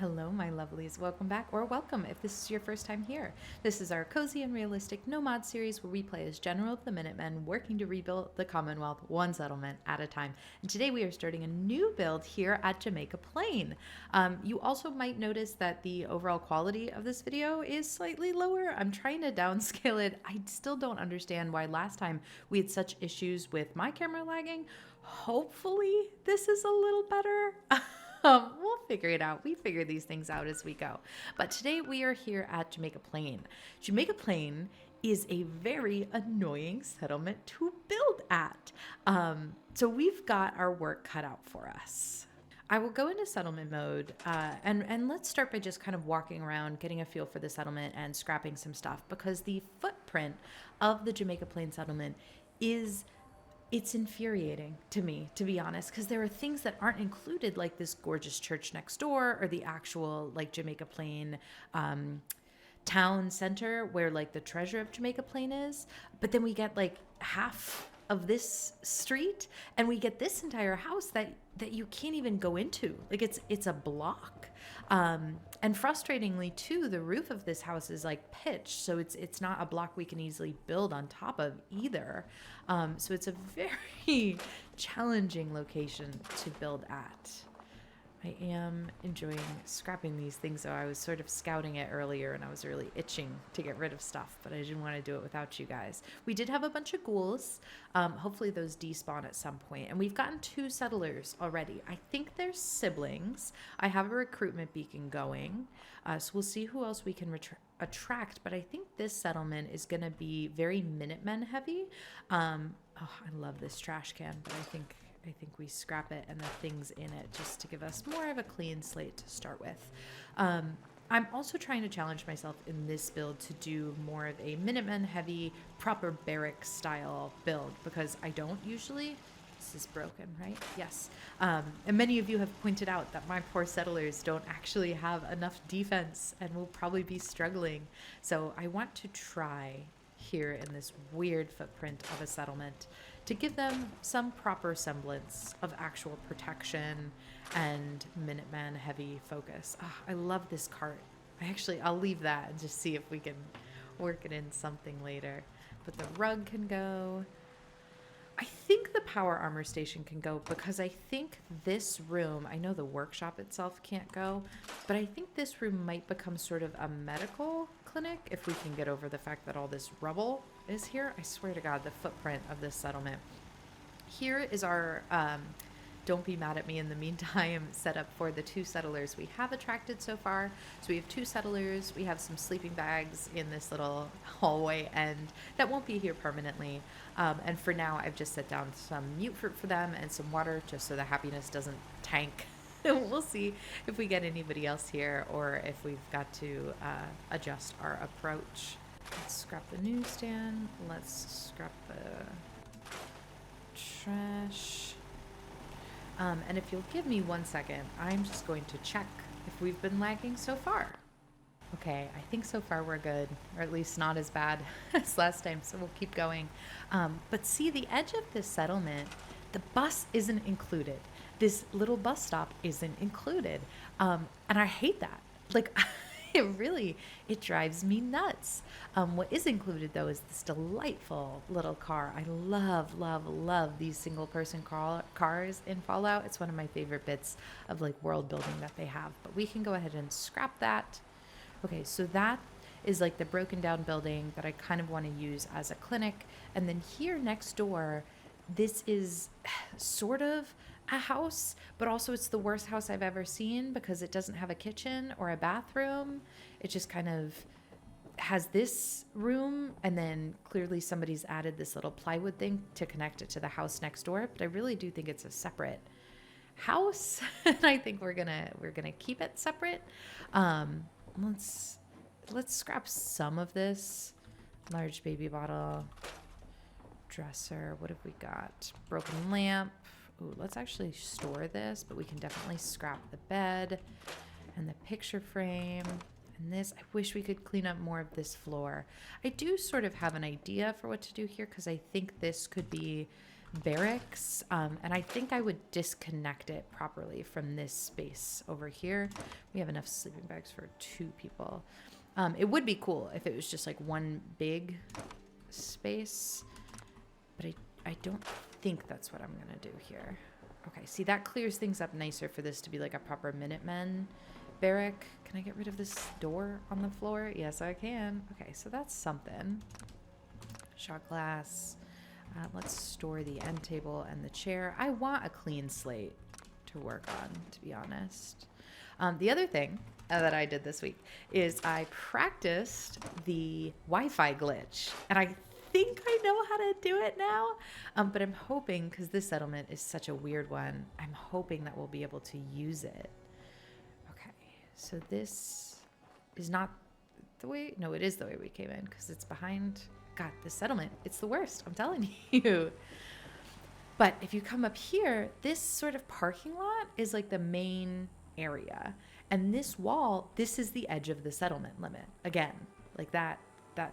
Hello, my lovelies. Welcome back, or welcome if this is your first time here. This is our cozy and realistic nomad series where we play as General of the Minutemen, working to rebuild the Commonwealth one settlement at a time. And today we are starting a new build here at Jamaica Plain. You also might notice that the overall quality of this video is slightly lower. I'm trying to downscale it. I still don't understand why last time we had such issues with my camera lagging. Hopefully this is a little better. We'll figure it out. We figure these things out as we go. But today we are here at Jamaica Plain. Jamaica Plain is a very annoying settlement to build at. So we've got our work cut out for us. I will go into settlement mode and let's start by just kind of walking around, getting a feel for the settlement and scrapping some stuff, because the footprint of the Jamaica Plain settlement it's infuriating to me, to be honest, because there are things that aren't included, like this gorgeous church next door or the actual like Jamaica Plain town center where like the treasure of Jamaica Plain is. But then we get like half of this street and we get this entire house that you can't even go into. Like it's a block. And frustratingly too, the roof of this house is like pitched, so it's not a block we can easily build on top of either. So it's a very challenging location to build at. I am enjoying scrapping these things, though. I was sort of scouting it earlier and I was really itching to get rid of stuff, but I didn't want to do it without you guys. We did have a bunch of ghouls. Hopefully those despawn at some point. And we've gotten 2 settlers already. I think they're siblings. I have a recruitment beacon going. So we'll see who else we can attract. But I think this settlement is going to be very Minutemen heavy. I love this trash can, but I think we scrap it and the things in it just to give us more of a clean slate to start with. I'm also trying to challenge myself in this build to do more of a Minutemen heavy, proper barracks style build, because I don't usually. This is broken, right? Yes. And many of you have pointed out that my poor settlers don't actually have enough defense and will probably be struggling. So I want to try here in this weird footprint of a settlement to give them some proper semblance of actual protection and Minuteman heavy focus. I love this cart. I'll leave that and just see if we can work it in something later. But the rug can go. I think the power armor station can go, because I think this room, I know the workshop itself can't go, but I think this room might become sort of a medical clinic if we can get over the fact that all this rubble is here. I swear to God, the footprint of this settlement. Here is our, don't be mad at me in the meantime, set up for the 2 settlers we have attracted so far. So we have 2 settlers, we have some sleeping bags in this little hallway, and that won't be here permanently. And for now, I've just set down some mute fruit for them and some water just so the happiness doesn't tank. We'll see if we get anybody else here or if we've got to adjust our approach. Let's scrap the newsstand. Let's scrap the trash. And if you'll give me 1 second, I'm just going to check if we've been lagging so far. Okay, I think so far we're good, or at least not as bad as last time, so we'll keep going. But see, the edge of this settlement, the bus isn't included. This little bus stop isn't included. And I hate that. Like, it drives me nuts. What is included, though, is this delightful little car. I love, love, love these single-person cars in Fallout. It's one of my favorite bits of, like, world building that they have. But we can go ahead and scrap that. Okay, so that is, like, the broken-down building that I kind of want to use as a clinic. And then here next door, this is sort of a house, but also it's the worst house I've ever seen because it doesn't have a kitchen or a bathroom. It just kind of has this room, and then clearly somebody's added this little plywood thing to connect it to the house next door. But I really do think it's a separate house, and I think we're gonna keep it separate. Let's scrap some of this. Large baby bottle, dresser. What have we got? Broken lamp. Ooh, let's actually store this, but we can definitely scrap the bed and the picture frame. And this, I wish we could clean up more of this floor. I do sort of have an idea for what to do here, because I think this could be barracks, and I think I would disconnect it properly from this space over here. We have enough sleeping bags for 2 people. It would be cool if it was just like one big space, but I don't think that's what I'm gonna do here. Okay, see, that clears things up nicer for this to be like a proper Minutemen barrack. Can I get rid of this door on the floor? Yes, I can. Okay, so that's something. Shot glass. Let's store the end table and the chair. I want a clean slate to work on, to be honest. The other thing that I did this week is I practiced the Wi-Fi glitch, and I think I know how to do it now, but I'm hoping, because this settlement is such a weird one, I'm hoping that we'll be able to use it. Okay, so this is not the way, no, it is the way we came in, because it's behind, God, this settlement, it's the worst, I'm telling you. But if you come up here, this sort of parking lot is like the main area, and this wall, this is the edge of the settlement limit, again, like that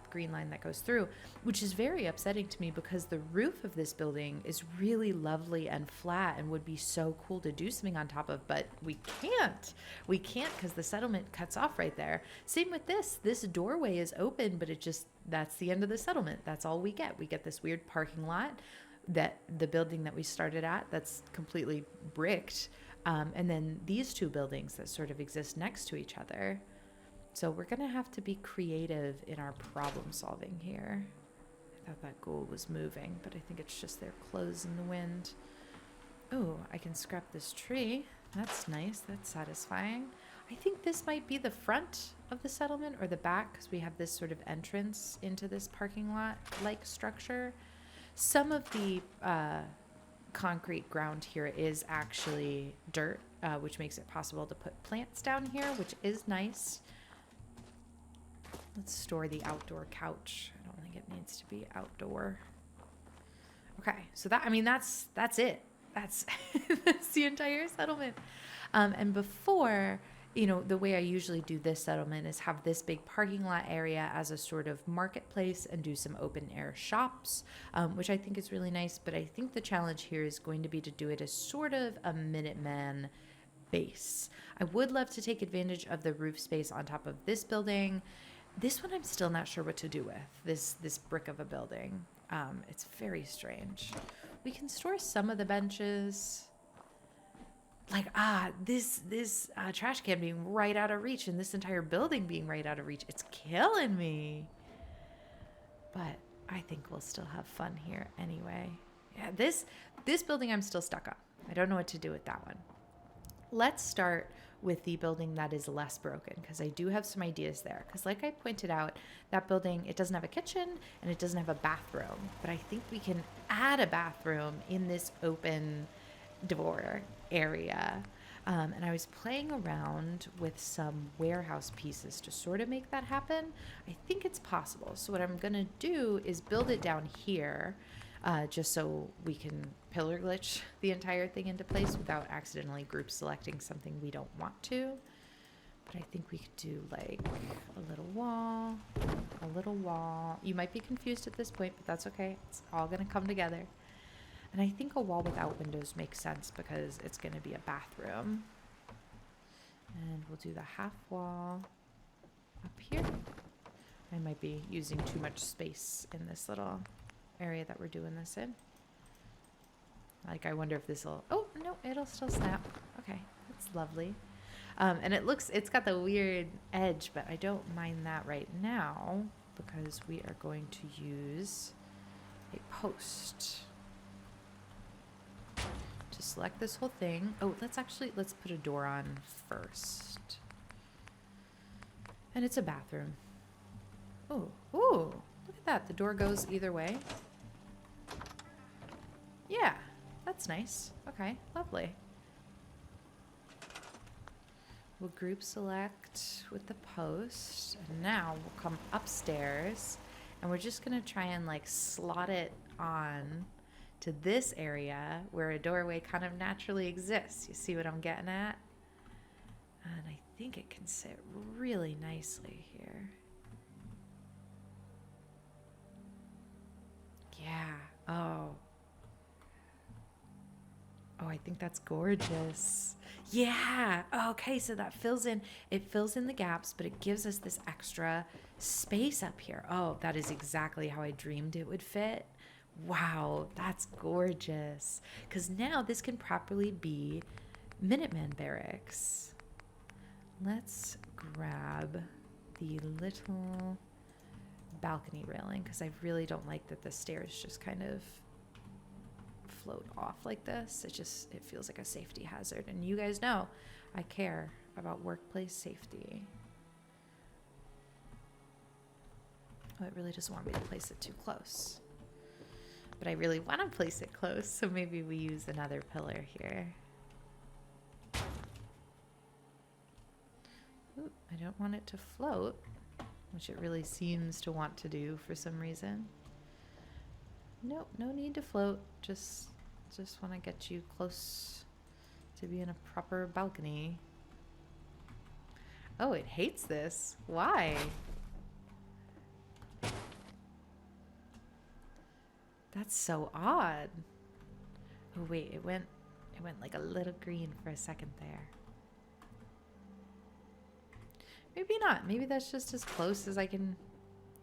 green line that goes through, which is very upsetting to me because the roof of this building is really lovely and flat and would be so cool to do something on top of, but we can't because the settlement cuts off right there. Same with this doorway is open, but that's the end of the settlement. That's all we get this weird parking lot, that the building that we started at that's completely bricked, and then these 2 buildings that sort of exist next to each other. So we're going to have to be creative in our problem solving here. I thought that ghoul was moving, but I think it's just their clothes in the wind. Oh, I can scrap this tree. That's nice. That's satisfying. I think this might be the front of the settlement or the back, because we have this sort of entrance into this parking lot-like structure. Some of the concrete ground here is actually dirt, which makes it possible to put plants down here, which is nice. Let's store the outdoor couch. I don't think it needs to be outdoor. Okay, so that's it. That's that's the entire settlement. And before, the way I usually do this settlement is have this big parking lot area as a sort of marketplace and do some open air shops, which I think is really nice. But I think the challenge here is going to be to do it as sort of a Minuteman base. I would love to take advantage of the roof space on top of this building. This one I'm still not sure what to do with, this brick of a building. It's very strange. We can store some of the benches. Like, this trash can being right out of reach and this entire building being right out of reach. It's killing me. But I think we'll still have fun here anyway. Yeah, this building I'm still stuck on. I don't know what to do with that one. Let's start with the building that is less broken, because I do have some ideas there. Because like I pointed out, that building, it doesn't have a kitchen and it doesn't have a bathroom, but I think we can add a bathroom in this open door area. And I was playing around with some warehouse pieces to sort of make that happen. I think it's possible. So what I'm gonna do is build it down here, just so we can pillar glitch the entire thing into place without accidentally group selecting something we don't want to. But I think we could do like a little wall. You might be confused at this point, but that's okay. It's all gonna come together. And I think a wall without windows makes sense because it's gonna be a bathroom. And we'll do the half wall up here. I might be using too much space in this little area that we're doing this in. Like, I wonder if this will, oh no, it'll still snap. Okay, that's lovely. And it's got the weird edge, but I don't mind that right now because we are going to use a post to select this whole thing. Oh, let's put a door on first. And it's a bathroom. Oh, look at that. The door goes either way. Yeah, that's nice. Okay, lovely. We'll group select with the post, and now we'll come upstairs, and we're just gonna try and like slot it on to this area where a doorway kind of naturally exists. You see what I'm getting at? And I think it can sit really nicely here. Yeah. Oh, Oh, I think that's gorgeous. Yeah. Okay, so that it fills in the gaps, but it gives us this extra space up here. Oh, that is exactly how I dreamed it would fit. Wow, that's gorgeous. Because now this can properly be Minutemen barracks. Let's grab the little balcony railing because I really don't like that the stairs just kind of float off like this. It feels like a safety hazard, and you guys know I care about workplace safety. Oh, it really doesn't want me to place it too close, but I really want to place it close, so maybe we use another pillar here. Ooh, I don't want it to float, which it really seems to want to do for some reason. Nope, no need to float. Just want to get you close to being a proper balcony. Oh, it hates this. Why? That's so odd. Oh wait, it went like a little green for a second there. Maybe not. Maybe that's just as close as I can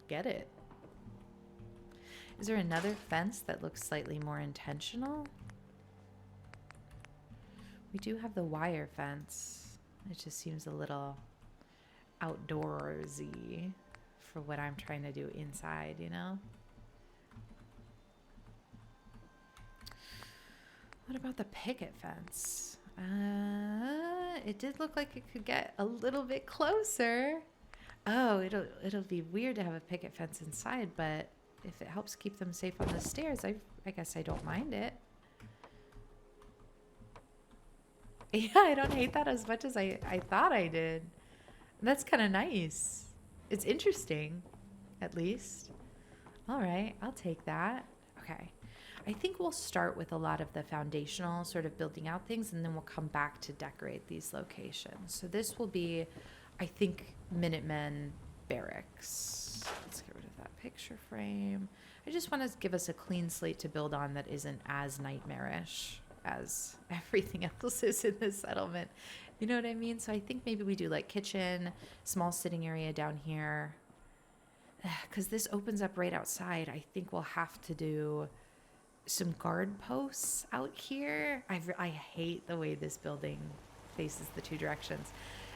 get it. Is there another fence that looks slightly more intentional? We do have the wire fence. It just seems a little outdoorsy for what I'm trying to do inside, you know? What about the picket fence? It did look like it could get a little bit closer. Oh, it'll be weird to have a picket fence inside, but if it helps keep them safe on the stairs, I guess I don't mind it. Yeah, I don't hate that as much as I thought I did. That's kind of nice. It's interesting, at least. All right, I'll take that. Okay. I think we'll start with a lot of the foundational sort of building out things, and then we'll come back to decorate these locations. So this will be, I think, Minutemen barracks. Let's get rid of that picture frame. I just want to give us a clean slate to build on that isn't as nightmarish as everything else is in this settlement. You know what I mean? So I think maybe we do like kitchen, small sitting area down here. Because this opens up right outside. I think we'll have to do some guard posts out here. I hate the way this building faces the two directions.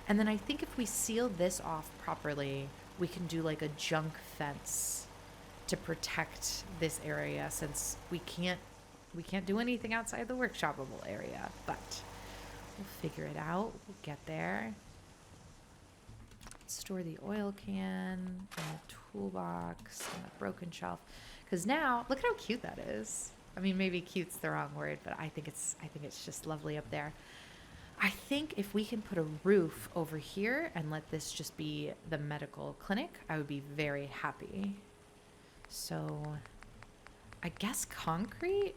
And then I think if we seal this off properly, we can do like a junk fence to protect this area, since we can't do anything outside the workshopable area, but we'll figure it out. We'll get there. Store the oil can in the toolbox and the broken shelf. Because now, look at how cute that is. I mean, maybe cute's the wrong word, but I think it's just lovely up there. I think if we can put a roof over here and let this just be the medical clinic, I would be very happy. So I guess concrete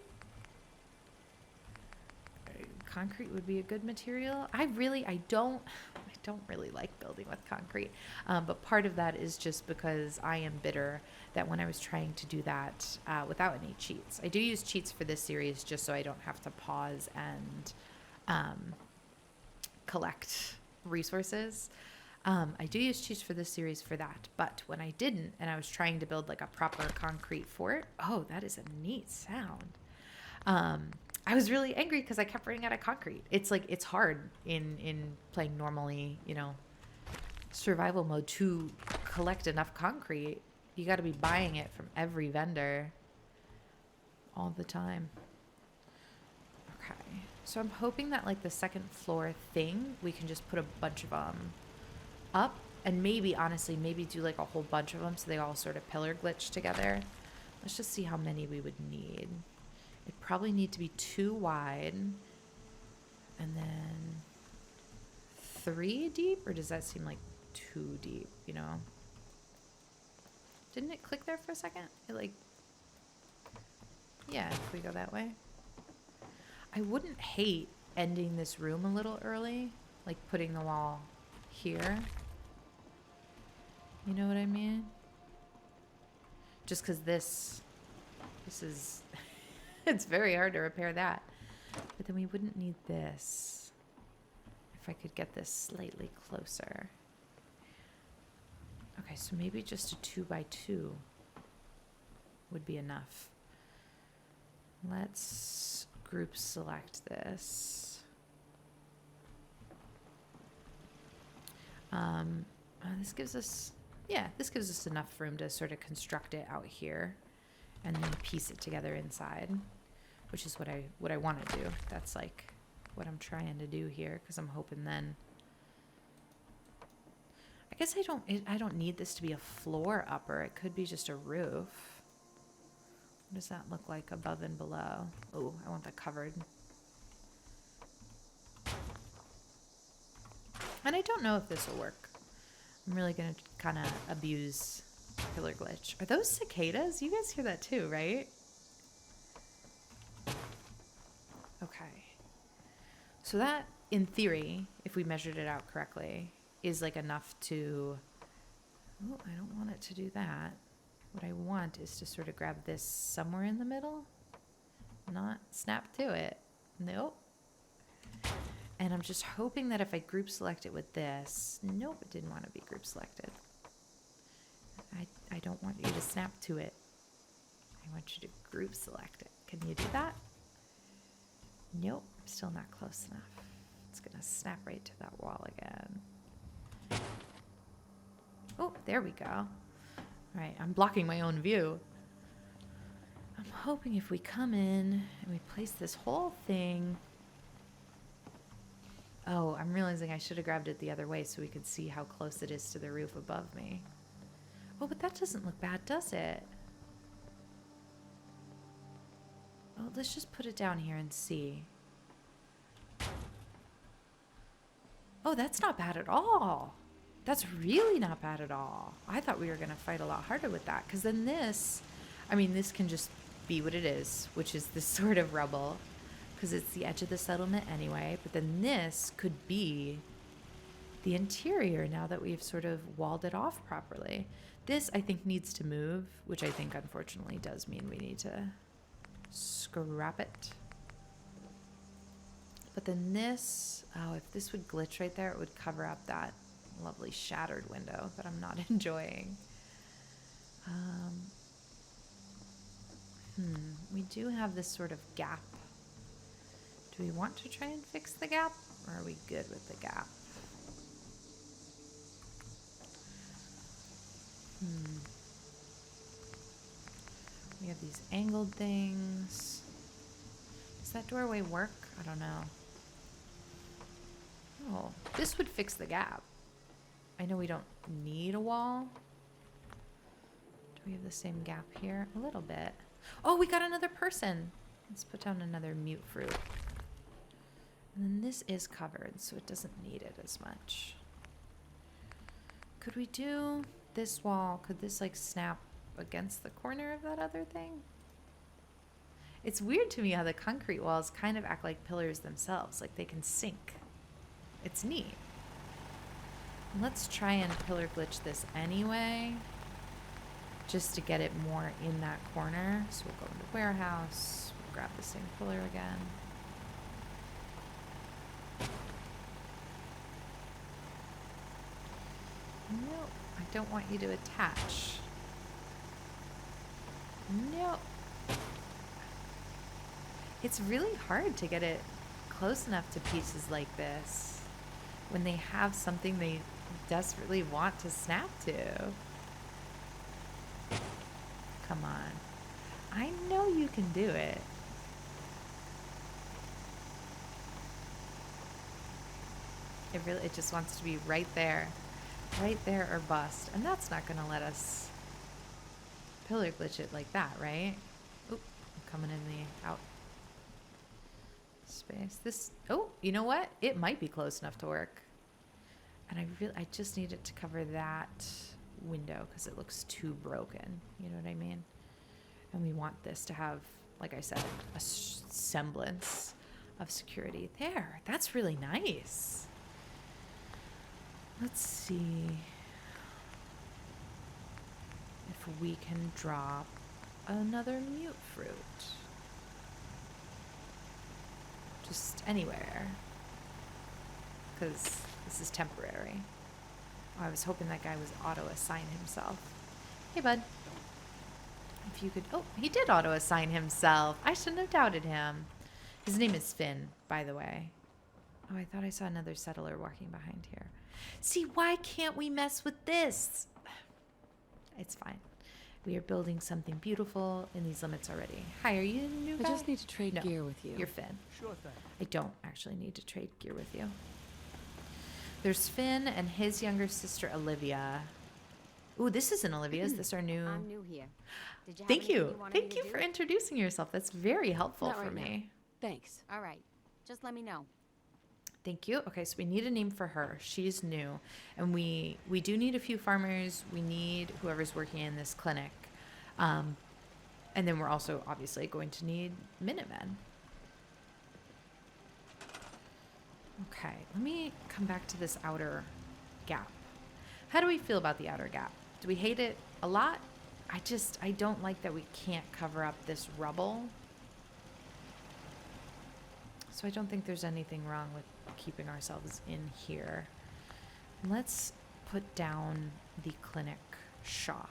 would be a good material. I don't really like building with concrete, but part of that is just because I am bitter that when I was trying to do that without any cheats. I do use cheats for this series just so I don't have to pause and collect resources. I do use cheats for this series for that, but when I didn't and I was trying to build like a proper concrete fort, oh, that is a neat sound. I was really angry because I kept running out of concrete. It's hard in playing normally, you know, survival mode to collect enough concrete. You got to be buying it from every vendor all the time. Okay. So I'm hoping that like the second floor thing, we can just put a bunch of them up, and maybe honestly, maybe do like a whole bunch of them so they all sort of pillar glitch together. Let's just see how many we would need. It probably need to be 2 wide and then 3 deep, or does that seem like too deep, you know? Didn't it click there for a second? Yeah, if we go that way. I wouldn't hate ending this room a little early, like putting the wall here. You know what I mean? Just because this is... It's very hard to repair that. But then we wouldn't need this if I could get this slightly closer. Okay, so maybe just a 2x2 would be enough. Let's group select this. This gives us, yeah, this gives us enough room to sort of construct it out here and then piece it together inside, which is what I want to do. That's like what I'm trying to do here, because I'm hoping then, I guess I don't need this to be a floor upper. It could be just a roof. What does that look like above and below? Oh, I want that covered. And I don't know if this will work. I'm really going to kind of abuse pillar glitch. Are those cicadas? You guys hear that too, right? Okay. So that, in theory, if we measured it out correctly, is like enough to... Oh, I don't want it to do that. What I want is to sort of grab this somewhere in the middle. Not snap to it. Nope. And I'm just hoping that if I group select it with this... Nope, it didn't want to be group selected. I don't want you to snap to it. I want you to group select it. Can you do that? Nope, still not close enough. It's going to snap right to that wall again. Oh, there we go. All right, I'm blocking my own view. I'm hoping if we come in and we place this whole thing... Oh, I'm realizing I should have grabbed it the other way so we could see how close it is to the roof above me. Oh, but that doesn't look bad, does it? Oh, let's just put it down here and see. Oh, that's not bad at all. That's really not bad at all. I thought we were going to fight a lot harder with that, because then this, I mean, this can just be what it is, which is this sort of rubble, because it's the edge of the settlement anyway. But then this could be the interior now that we've sort of walled it off properly. This, I think, needs to move, which I think, unfortunately, does mean we need to scrap it. But then this, oh, if this would glitch right there, it would cover up that lovely shattered window that I'm not enjoying. We do have this sort of gap. Do we want to try and fix the gap, or are we good with the gap? We have these angled things. Does that doorway work? I don't know. Oh, this would fix the gap. I know we don't need a wall. Do we have the same gap here? A little bit. Oh, we got another person. Let's put down another mute fruit. And then this is covered, so it doesn't need it as much. Could we do this wall? Could this like snap against the corner of that other thing? It's weird to me how the concrete walls kind of act like pillars themselves, like they can sink. It's neat. Let's try and pillar glitch this anyway, just to get it more in that corner. So we'll go into warehouse, we'll grab the same pillar again. Nope, I don't want you to attach. Nope. It's really hard to get it close enough to pieces like this when they have something they desperately want to snap to. Come on. I know you can do it. It just wants to be right there or bust. And that's not going to let us pillar glitch it like that, right? Oop, I'm coming in the out space. This, oh, you know what? It might be close enough to work. And I just need it to cover that window because it looks too broken. You know what I mean? And we want this to have, like I said, a semblance of security. There, that's really nice. Let's see if we can drop another mute fruit. Just anywhere. Because this is temporary. Oh, I was hoping that guy was auto-assign himself. Hey, bud. If you could... Oh, he did auto-assign himself. I shouldn't have doubted him. His name is Finn, by the way. Oh, I thought I saw another settler walking behind here. See, why can't we mess with this? It's fine. We are building something beautiful in these limits already. Hi, are you a new guy? I just need to trade gear with you. You're Finn. Sure thing. I don't actually need to trade gear with you. There's Finn and his younger sister, Olivia. Ooh, this isn't Olivia. Is this our new... I'm new here. Did you have Thank anything you. wanted me Thank to you do? for introducing yourself. That's very helpful Not for right now. me. Thanks. All right. Just let me know. Thank you. Okay, so we need a name for her. She's new. And we do need a few farmers. We need whoever's working in this clinic. And then we're also obviously going to need Minutemen. Okay, let me come back to this outer gap. How do we feel about the outer gap? Do we hate it a lot? I don't like that we can't cover up this rubble. So I don't think there's anything wrong with keeping ourselves in here. Let's put down the clinic shop.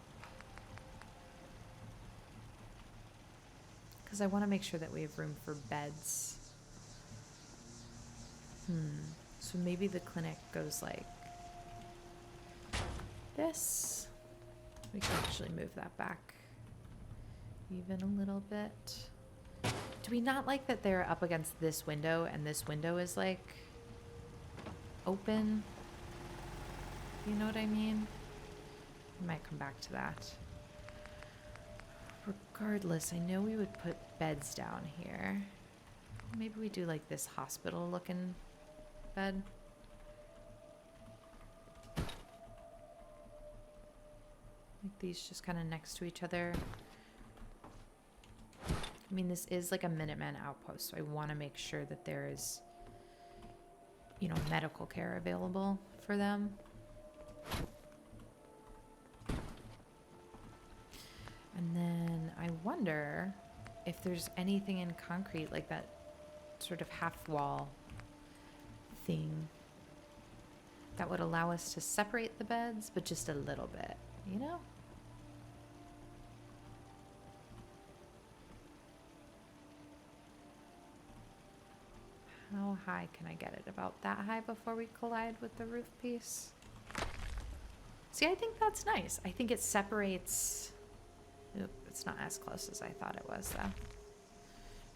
Because I want to make sure that we have room for beds. So maybe the clinic goes like this. We can actually move that back even a little bit. Do we not like that they're up against this window and this window is like open? You know what I mean? We might come back to that. Regardless, I know we would put beds down here. Maybe we do like this hospital looking bed. Like these just kind of next to each other. I mean, this is like a Minutemen outpost, so I want to make sure that there is, you know, medical care available for them. And then I wonder if there's anything in concrete, like that sort of half wall thing that would allow us to separate the beds, but just a little bit, you know? How high can I get it? About that high before we collide with the roof piece? See, I think that's nice. I think it separates... Oop, it's not as close as I thought it was, though.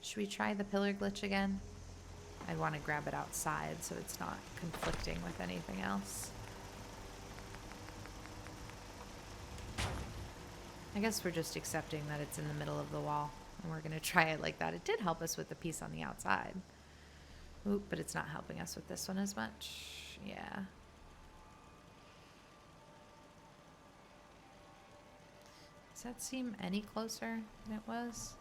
Should we try the pillar glitch again? I want to grab it outside so it's not conflicting with anything else. I guess we're just accepting that it's in the middle of the wall, and we're going to try it like that. It did help us with the piece on the outside. Oop, but it's not helping us with this one as much. Yeah. Does that seem any closer than it was?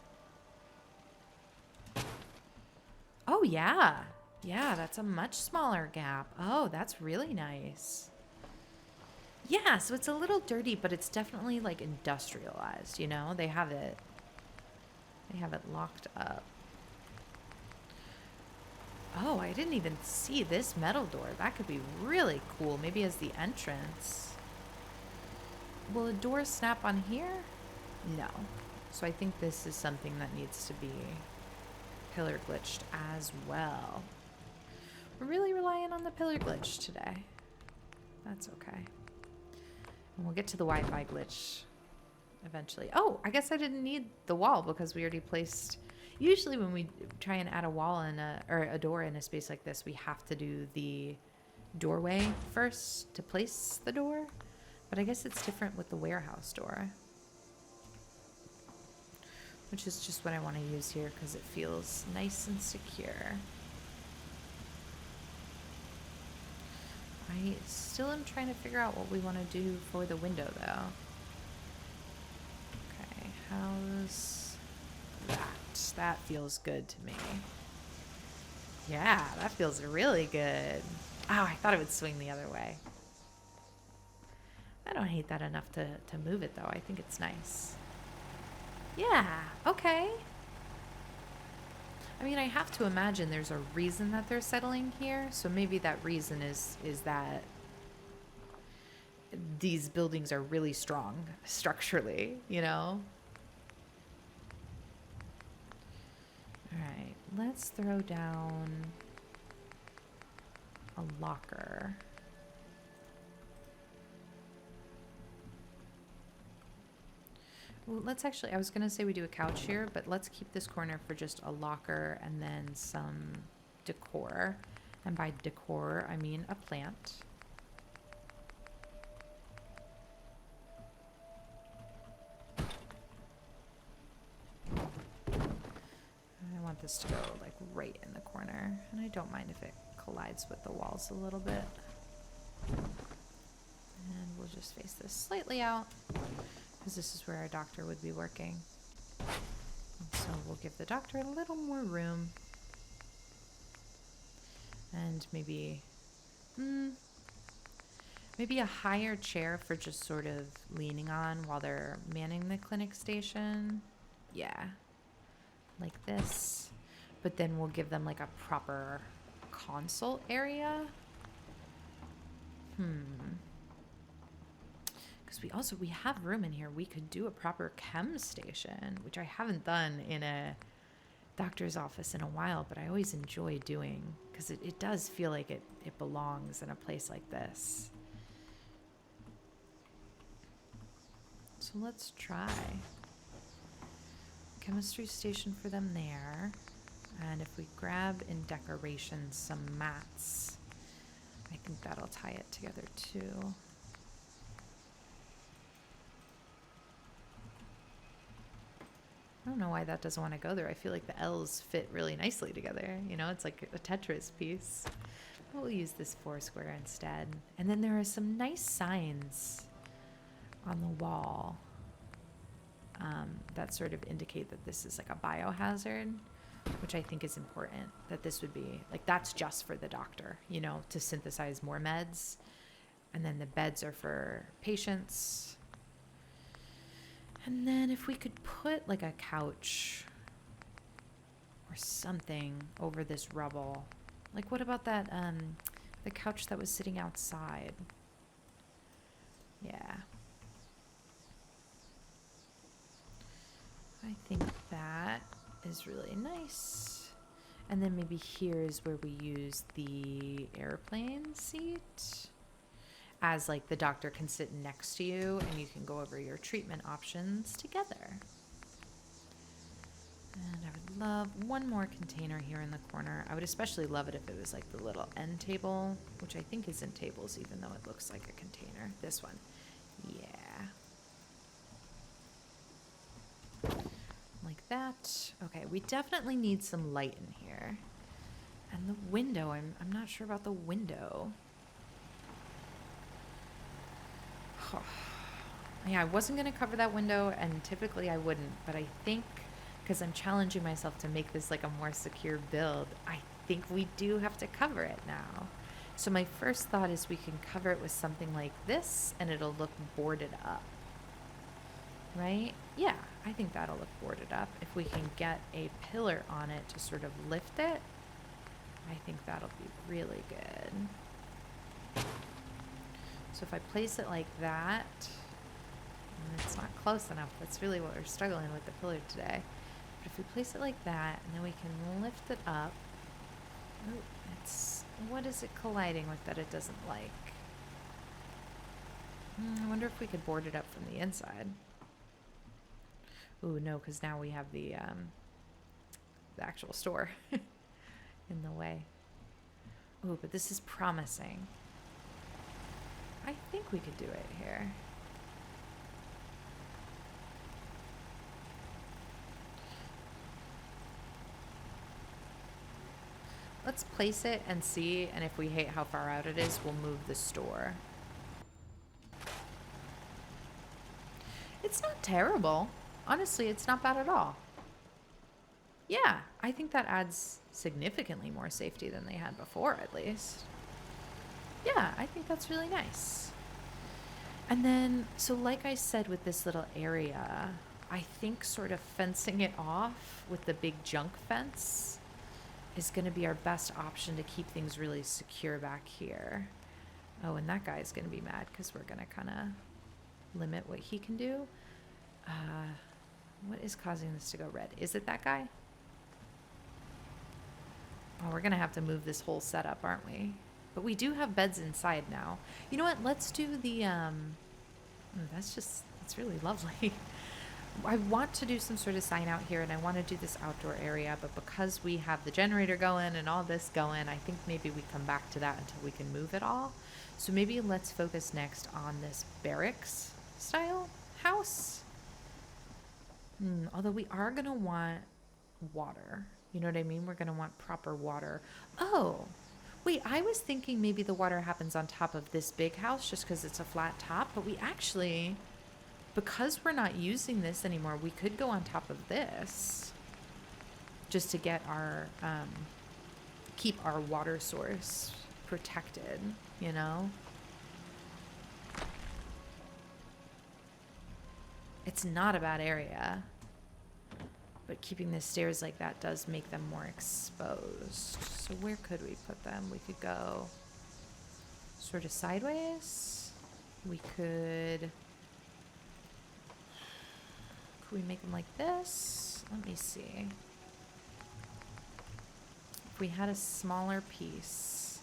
Oh, yeah. Yeah, that's a much smaller gap. Oh, that's really nice. Yeah, so it's a little dirty, but it's definitely like industrialized, you know? They have it locked up. Oh, I didn't even see this metal door. That could be really cool. Maybe as the entrance. Will a door snap on here? No. So I think this is something that needs to be pillar glitched as well. We're really relying on the pillar glitch today. That's okay. And we'll get to the Wi-Fi glitch eventually. Oh, I guess I didn't need the wall because we already placed... Usually when we try and add a wall in or a door in a space like this, we have to do the doorway first to place the door. But I guess it's different with the warehouse door. Which is just what I want to use here because it feels nice and secure. I still am trying to figure out what we want to do for the window though. Okay, how's that? That feels good to me. Yeah, that feels really good. Oh, I thought it would swing the other way. I don't hate that enough to move it though. I think it's nice. Yeah, okay. I mean, I have to imagine there's a reason that they're settling here. So maybe that reason is that these buildings are really strong structurally, you know? All right, let's throw down a locker. Well, let's actually, I was going to say we do a couch here, but let's keep this corner for just a locker and then some decor. And by decor, I mean a plant. I want this to go like right in the corner, and I don't mind if it collides with the walls a little bit. And we'll just face this slightly out, because this is where our doctor would be working. And so we'll give the doctor a little more room. And maybe a higher chair for just sort of leaning on while they're manning the clinic station. Yeah, like this. But then we'll give them like a proper consult area. Because we have room in here. We could do a proper chem station, which I haven't done in a doctor's office in a while, but I always enjoy doing, because it does feel like it belongs in a place like this. So let's try chemistry station for them there. And if we grab in decorations some mats, I think that'll tie it together too. I don't know why that doesn't want to go there. I feel like the L's fit really nicely together. You know, it's like a Tetris piece. We'll use this 4 square instead. And then there are some nice signs on the wall that sort of indicate that this is like a biohazard, which I think is important. That this would be, like, that's just for the doctor, you know, to synthesize more meds. And then the beds are for patients. And then if we could put like a couch or something over this rubble. Like, what about that, the couch that was sitting outside? Yeah. I think that is really nice. And then maybe here is where we use the airplane seat, as like the doctor can sit next to you and you can go over your treatment options together. And I would love one more container here in the corner. I would especially love it if it was like the little end table, which I think isn't tables even though it looks like a container. This one. Yeah. Like that. Okay, we definitely need some light in here. And the window, I'm not sure about the window. Yeah, I wasn't going to cover that window, and typically I wouldn't, but I think because I'm challenging myself to make this like a more secure build, I think we do have to cover it now. So my first thought is we can cover it with something like this and it'll look boarded up. Right? Yeah, I think that'll look boarded up. If we can get a pillar on it to sort of lift it, I think that'll be really good. So if I place it like that, and it's not close enough, that's really what we're struggling with the pillar today. But if we place it like that, and then we can lift it up, ooh, what is it colliding with that it doesn't like? I wonder if we could board it up from the inside. Ooh, no, because now we have the actual store in the way. Ooh, but this is promising. I think we could do it here. Let's place it and see, and if we hate how far out it is, we'll move the store. It's not terrible. Honestly, it's not bad at all. Yeah, I think that adds significantly more safety than they had before, at least. Yeah, I think that's really nice. And then, so like I said with this little area, I think sort of fencing it off with the big junk fence is going to be our best option to keep things really secure back here. Oh, and that guy's going to be mad because we're going to kind of limit what he can do. What is causing this to go red? Is it that guy? Oh, we're going to have to move this whole setup, aren't we? But we do have beds inside now. You know what? Let's do the, oh, that's really lovely. I want to do some sort of sign out here, and I want to do this outdoor area, but because we have the generator going and all this going, I think maybe we come back to that until we can move it all. So maybe let's focus next on this barracks style house. Although we are going to want water. You know what I mean? We're going to want proper water. Oh, wait, I was thinking maybe the water happens on top of this big house just because it's a flat top, but we actually, because we're not using this anymore, we could go on top of this just to get our, keep our water source protected, you know? It's not a bad area, but keeping the stairs like that does make them more exposed. So where could we put them? We could go sort of sideways. We could we make them like this? Let me see. If we had a smaller piece,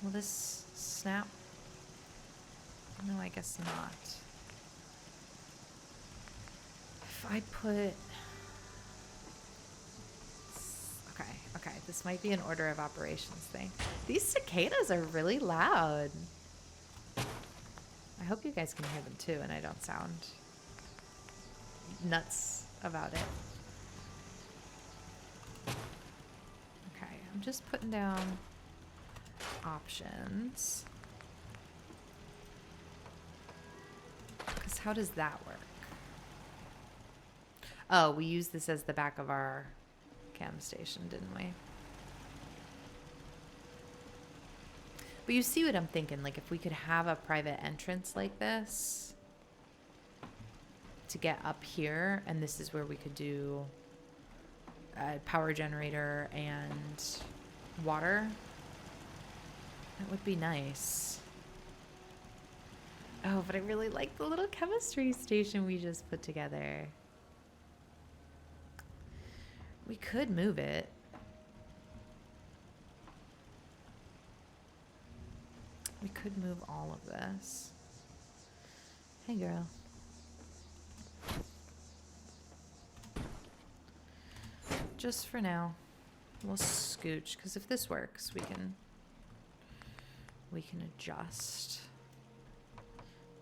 will this snap? No, I guess not. If I put, okay, this might be an order of operations thing. These cicadas are really loud. I hope you guys can hear them too, and I don't sound nuts about it. Okay, I'm just putting down options. Because how does that work? Oh, we used this as the back of our cam station, didn't we? But you see what I'm thinking? Like, if we could have a private entrance like this to get up here, and this is where we could do a power generator and water, that would be nice. Oh, but I really like the little chemistry station we just put together. We could move it. We could move all of this. Hey, girl. Just for now, we'll scooch, because if this works, we can adjust.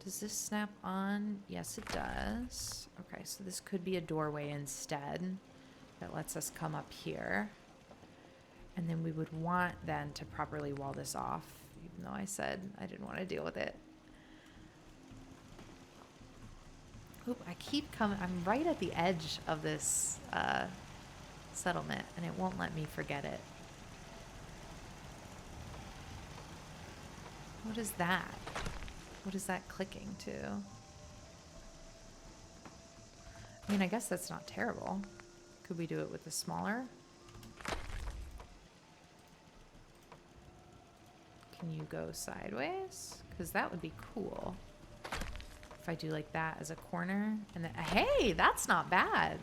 Does this snap on? Yes, it does. Okay, so this could be a doorway instead that lets us come up here. And then we would want then to properly wall this off, even though I said I didn't want to deal with it. Oop, I keep coming. I'm right at the edge of this settlement, and it won't let me forget it. What is that? What is that clicking to? I mean, I guess that's not terrible. Could we do it with the smaller? Can you go sideways? Because that would be cool. If I do like that as a corner. And then, hey, that's not bad.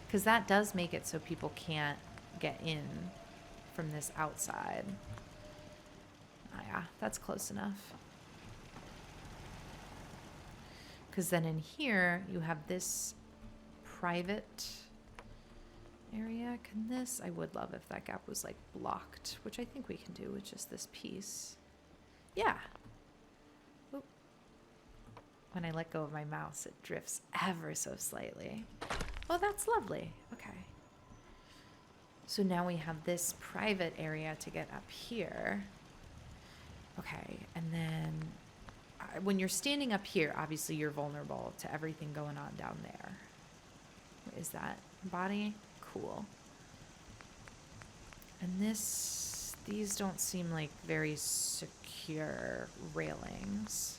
Because that does make it so people can't get in from this outside. Oh, yeah, that's close enough. Because then in here, you have this private area. Can this, I would love if that gap was like blocked, which I think we can do with just this piece. Yeah. Oop. When I let go of my mouse, it drifts ever so slightly. Oh, that's lovely. Okay. So now we have this private area to get up here. Okay, and then when you're standing up here, obviously you're vulnerable to everything going on down there. What is that? Body? Cool. And these don't seem like very secure railings.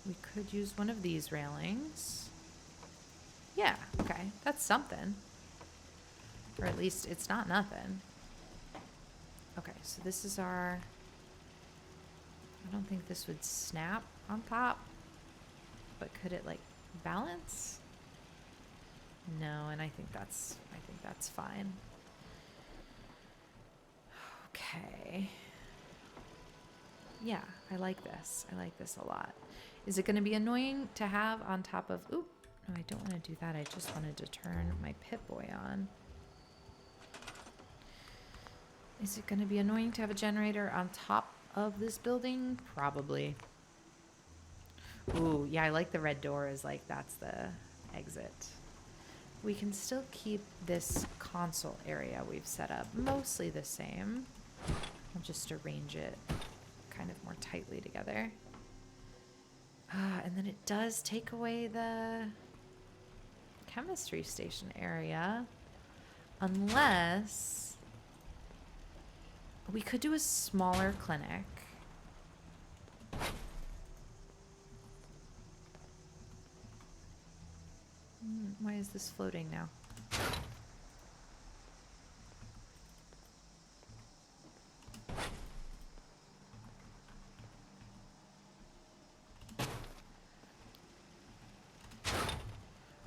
We could use one of these railings. Yeah, okay, that's something. Or at least it's not nothing. Okay, so this is our... I don't think this would snap on top. But could it, like, balance? No, and I think that's fine. Okay. Yeah, I like this. I like this a lot. Is it going to be annoying to have on top of... Oop. No, I don't want to do that. I just wanted to turn my Pip-Boy on. Is it going to be annoying to have a generator on top of this building? Probably. Ooh, yeah, I like the red door as like that's the exit. We can still keep this console area we've set up mostly the same. I'll just arrange it kind of more tightly together. And then it does take away the chemistry station area. Unless we could do a smaller clinic. Why is this floating now?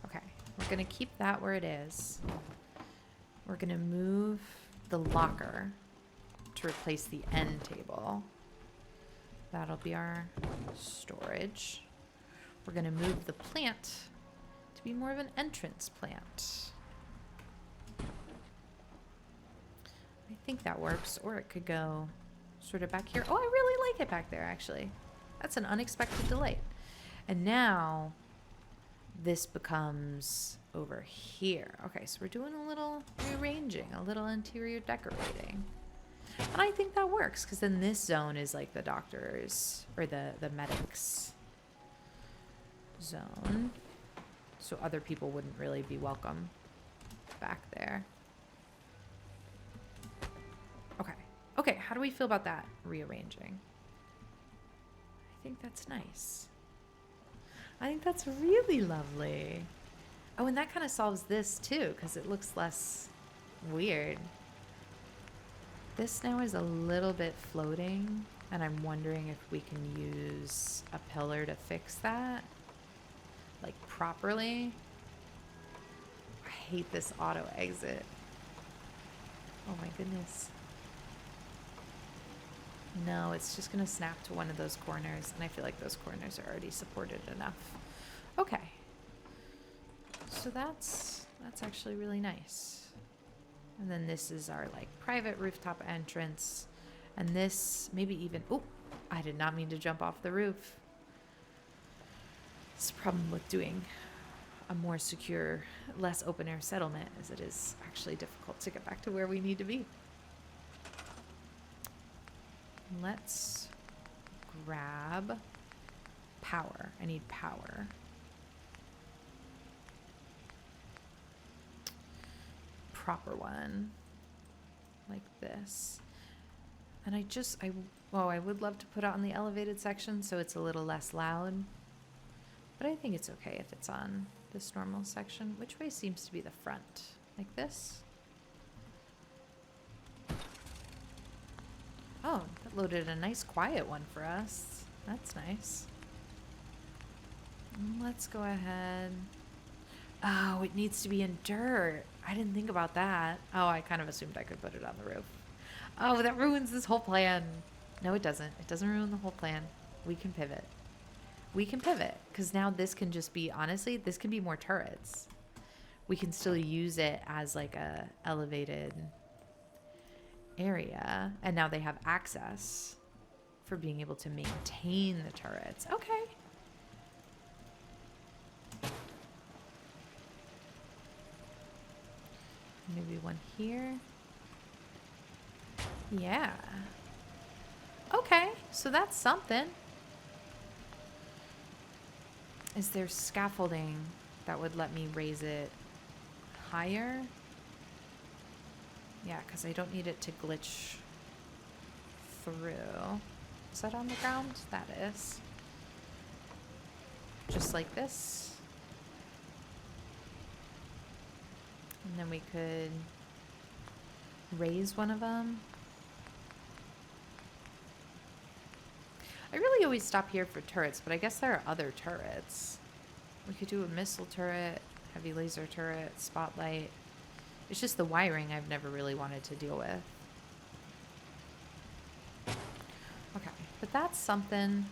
Okay, we're gonna keep that where it is. We're gonna move the locker to replace the end table. That'll be our storage. We're gonna move the plant to be more of an entrance plant. I think that works, or it could go sort of back here. Oh, I really like it back there, actually. That's an unexpected delight. And now this becomes over here. Okay, so we're doing a little rearranging, a little interior decorating. And I think that works, because then this zone is like the doctors, or the medics zone. So other people wouldn't really be welcome back there. Okay. Okay, how do we feel about that rearranging? I think that's nice. I think that's really lovely. Oh, and that kind of solves this too, because it looks less weird. This now is a little bit floating, and I'm wondering if we can use a pillar to fix that, like properly. I hate this auto exit. Oh my goodness. No, it's just gonna snap to one of those corners, and I feel like those corners are already supported enough. Okay. So that's actually really nice. And then this is our like private rooftop entrance. And this maybe even, oh, I did not mean to jump off the roof. It's a problem with doing a more secure, less open air settlement, as it is actually difficult to get back to where we need to be. Let's grab power. I need power. Proper one, like this. And I would love to put it on the elevated section so it's a little less loud, but I think it's okay if it's on this normal section. Which way seems to be the front? Like this? Oh, that loaded a nice quiet one for us. That's nice. Let's go ahead. Oh, it needs to be in dirt. I didn't think about that. Oh, I kind of assumed I could put it on the roof. Oh, that ruins this whole plan. No, it doesn't. It doesn't ruin the whole plan. We can pivot. We can pivot, because now this can just be, honestly, this can be more turrets. We can still use it as like a elevated area, and now they have access for being able to maintain the turrets. Okay. Maybe one here. Yeah. Okay, so that's something. Is there scaffolding that would let me raise it higher? Yeah, because I don't need it to glitch through. Is that on the ground? That is. Just like this. And then we could raise one of them. I really always stop here for turrets, but I guess there are other turrets. We could do a missile turret, heavy laser turret, spotlight. It's just the wiring I've never really wanted to deal with. Okay, but that's something.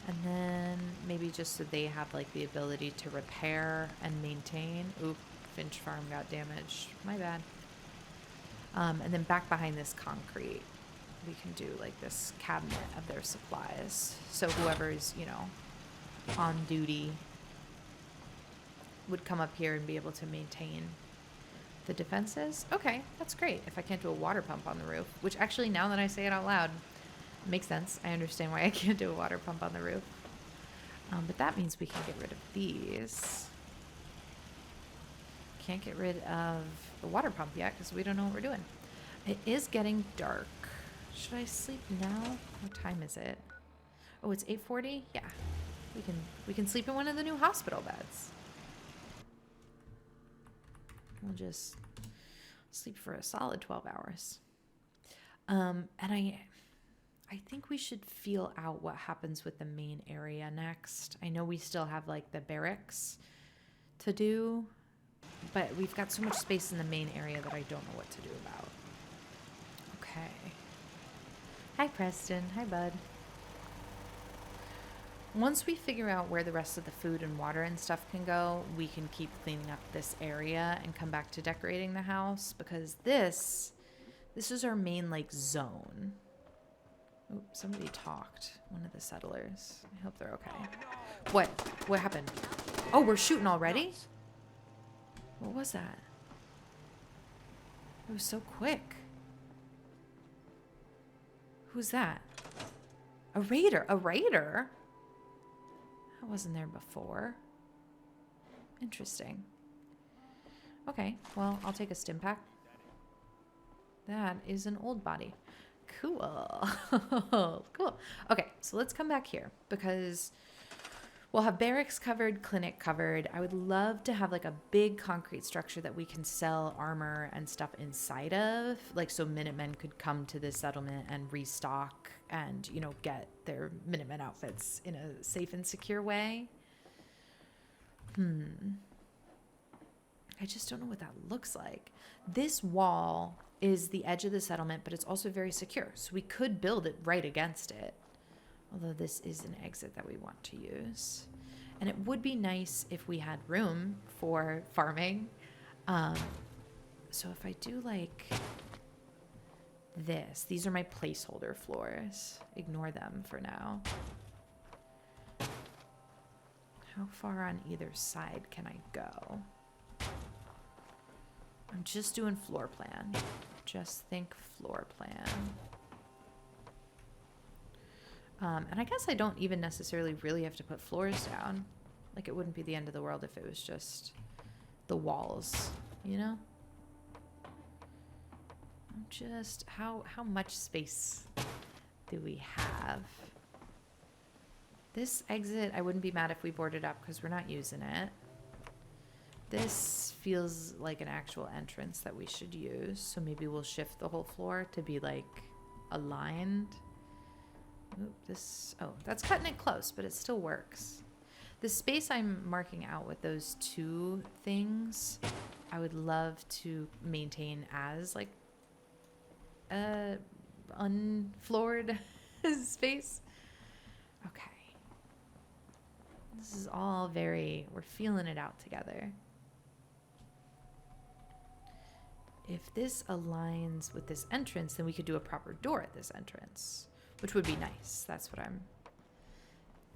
And then maybe just so they have like the ability to repair and maintain. Oop, Finch Farm got damaged. My bad. And then back behind this concrete, we can do like this cabinet of their supplies. So whoever's, you know, on duty would come up here and be able to maintain the defenses. Okay, that's great. If I can't do a water pump on the roof, which actually now that I say it out loud, makes sense. I understand why I can't do a water pump on the roof. But that means we can get rid of these. Can't get rid of the water pump yet because we don't know what we're doing. It is getting dark. Should I sleep now? What time is it? Oh, it's 8:40? Yeah. We can sleep in one of the new hospital beds. We'll just sleep for a solid 12 hours. And I think we should feel out what happens with the main area next. I know we still have like the barracks to do, but we've got so much space in the main area that I don't know what to do about. Okay. Hi, Preston. Hi, bud. Once we figure out where the rest of the food and water and stuff can go, we can keep cleaning up this area and come back to decorating the house, because this is our main like zone. Ooh, somebody talked. One of the settlers. I hope they're okay. What? What happened? Oh, we're shooting already? What was that? It was so quick. Who's that? A raider. A raider? I wasn't there before. Interesting. Okay, well, I'll take a stim pack. That is an old body. Cool. Cool. Okay, so let's come back here because we'll have barracks covered, clinic covered. I would love to have like a big concrete structure that we can sell armor and stuff inside of, like so Minutemen could come to this settlement and restock and, you know, get their Minutemen outfits in a safe and secure way. I just don't know what that looks like. This wall is the edge of the settlement, but it's also very secure. So we could build it right against it. Although this is an exit that we want to use. And it would be nice if we had room for farming. So if I do like this, these are my placeholder floors. Ignore them for now. How far on either side can I go? I'm just doing floor plan. Just think floor plan. And I guess I don't even necessarily really have to put floors down. Like it wouldn't be the end of the world if it was just the walls, you know? Just how much space do we have? This exit, I wouldn't be mad if we boarded up because we're not using it. This feels like an actual entrance that we should use. So maybe we'll shift the whole floor to be like aligned. Oop, that's cutting it close, but it still works. The space I'm marking out with those two things, I would love to maintain as like a unfloored space. Okay. This is all we're feeling it out together. If this aligns with this entrance, then we could do a proper door at this entrance, which would be nice. That's what I'm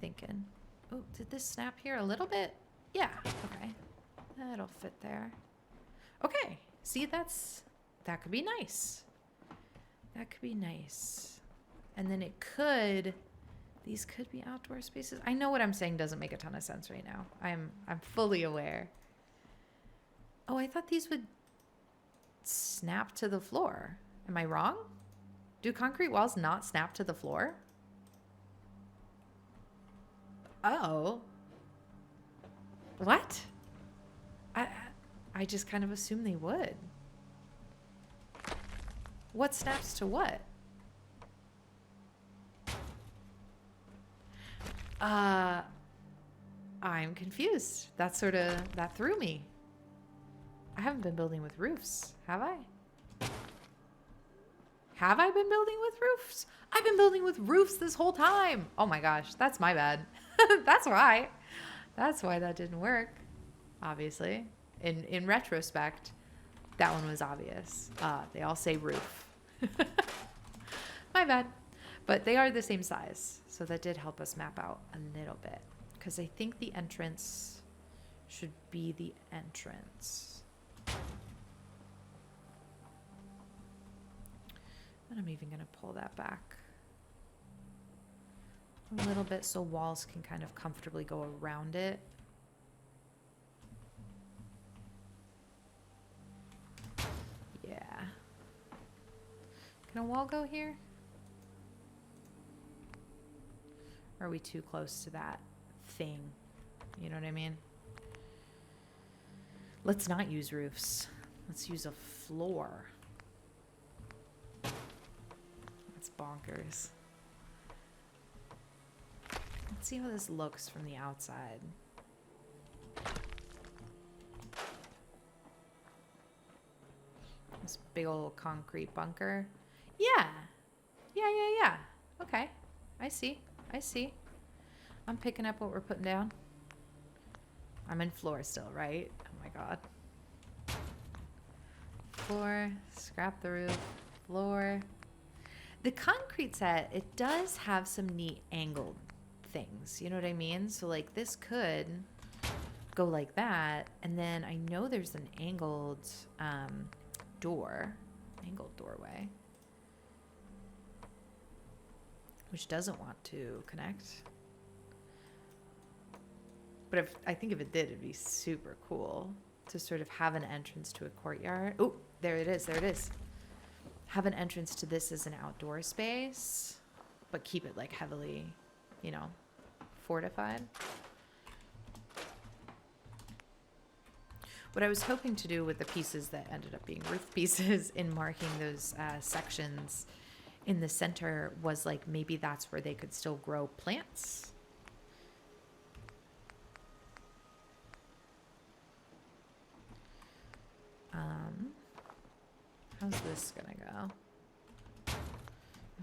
thinking. Oh, did this snap here a little bit? Yeah, okay. That'll fit there. Okay, see, that could be nice. That could be nice. And then these could be outdoor spaces. I know what I'm saying doesn't make a ton of sense right now. I'm fully aware. Oh, I thought these would snap to the floor. Am I wrong? Do concrete walls not snap to the floor? Oh. What? I just kind of assumed they would. What snaps to what? I'm confused. That threw me. I haven't been building with roofs, have I? Have I been building with roofs? I've been building with roofs this whole time. Oh my gosh, that's my bad. That's why. That's why that didn't work, obviously. In retrospect, that one was obvious. They all say roof. My bad. But they are the same size, so that did help us map out a little bit. Because I think the entrance should be the entrance. And I'm even going to pull that back a little bit so walls can kind of comfortably go around it. Yeah. Can a wall go here? Or are we too close to that thing? You know what I mean? Let's not use roofs. Let's use a floor. That's bonkers. Let's see how this looks from the outside. This big old concrete bunker. Yeah. Yeah. Okay. I see. I'm picking up what we're putting down. I'm in floor still, right? Oh my god. Floor. Scrap the roof. Floor. The concrete set, it does have some neat angled things. You know what I mean? So like this could go like that. And then I know there's an angled doorway, which doesn't want to connect. But I think if it did, it'd be super cool to sort of have an entrance to a courtyard. Oh, there it is. Have an entrance to this as an outdoor space, but keep it like heavily, fortified. What I was hoping to do with the pieces that ended up being roof pieces in marking those sections in the center was like maybe that's where they could still grow plants. How's this gonna go?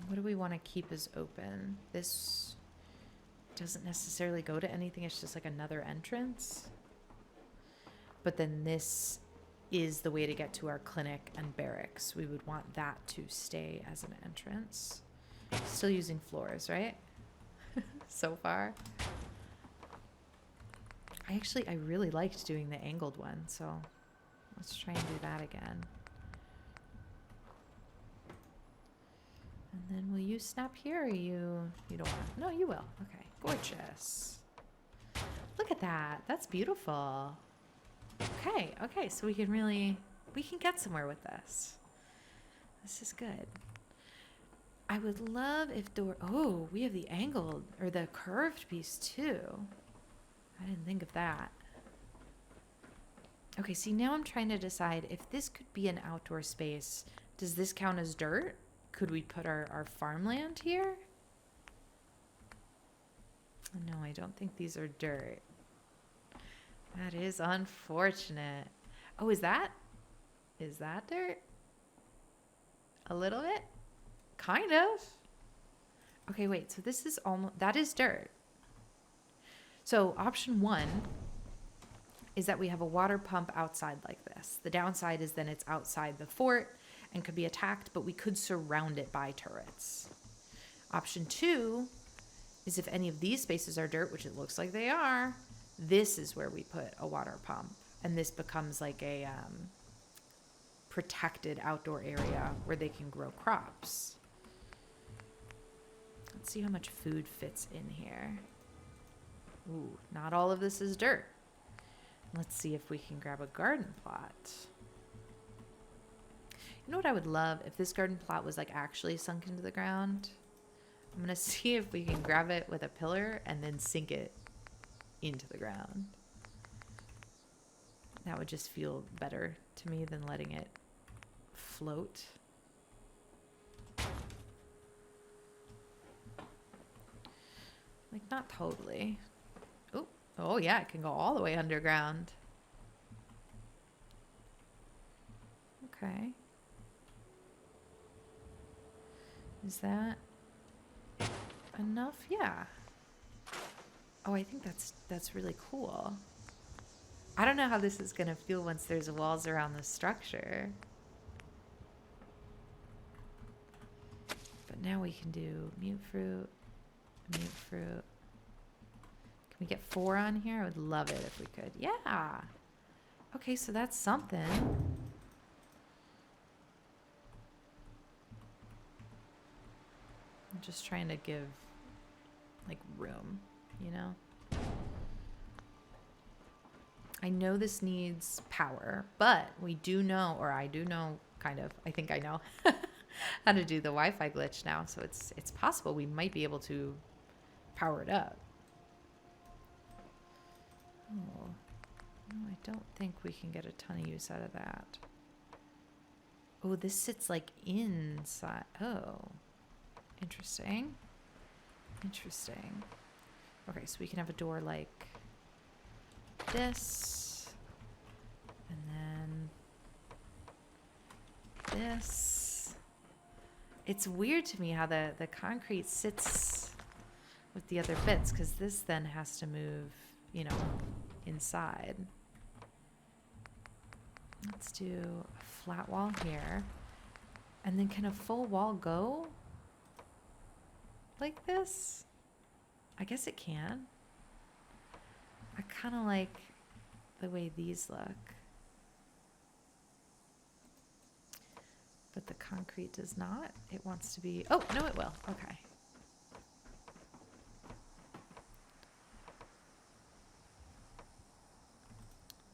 What do we want to keep as open? This doesn't necessarily go to anything. It's just like another entrance. But then this is the way to get to our clinic and barracks. We would want that to stay as an entrance. Still using floors, right? So far. I really liked doing the angled one, so let's try and do that again. And then will you snap here or you don't want to? No, you will. Okay, gorgeous. Look at that. That's beautiful. Okay, so we can get somewhere with this. This is good. I would love if we have the angled or the curved piece too. I didn't think of that. Okay, see, now I'm trying to decide if this could be an outdoor space. Does this count as dirt? Could we put our farmland here? No, I don't think these are dirt. That is unfortunate. Oh, is that dirt? A little bit? Kind of. Okay, wait. So this is that is dirt. So option 1 is that we have a water pump outside like this. The downside is then it's outside the fort and could be attacked, but we could surround it by turrets. Option 2 is if any of these spaces are dirt, which it looks like they are, this is where we put a water pump, and this becomes like a protected outdoor area where they can grow crops. Let's see how much food fits in here. Ooh, not all of this is dirt. Let's see if we can grab a garden plot. You know what I would love? If this garden plot was like actually sunk into the ground. I'm going to see if we can grab it with a pillar and then sink it into the ground. That would just feel better to me than letting it float. not totally. Oh, oh yeah, it can go all the way underground. Okay. Is that enough? Yeah. Oh, I think that's really cool. I don't know how this is going to feel once there's walls around the structure. But now we can do mute fruit, mute fruit. Can we get 4 on here? I would love it if we could. Yeah. Okay, so that's something. I'm just trying to give, like, room, you know? I know this needs power, but we do know, or I do know, kind of, I think I know how to do the Wi-Fi glitch now, so it's possible we might be able to power it up. Oh, no, I don't think we can get a ton of use out of that. Oh, this sits like inside. Oh, interesting. Interesting. Okay, so we can have a door like this, and then this. It's weird to me how the concrete sits with the other bits, because this then has to move, you know, inside. Let's do a flat wall here. And then can a full wall go like this? I guess it can. I kind of like the way these look. But the concrete does not. It wants to be... Oh, no, it will. Okay.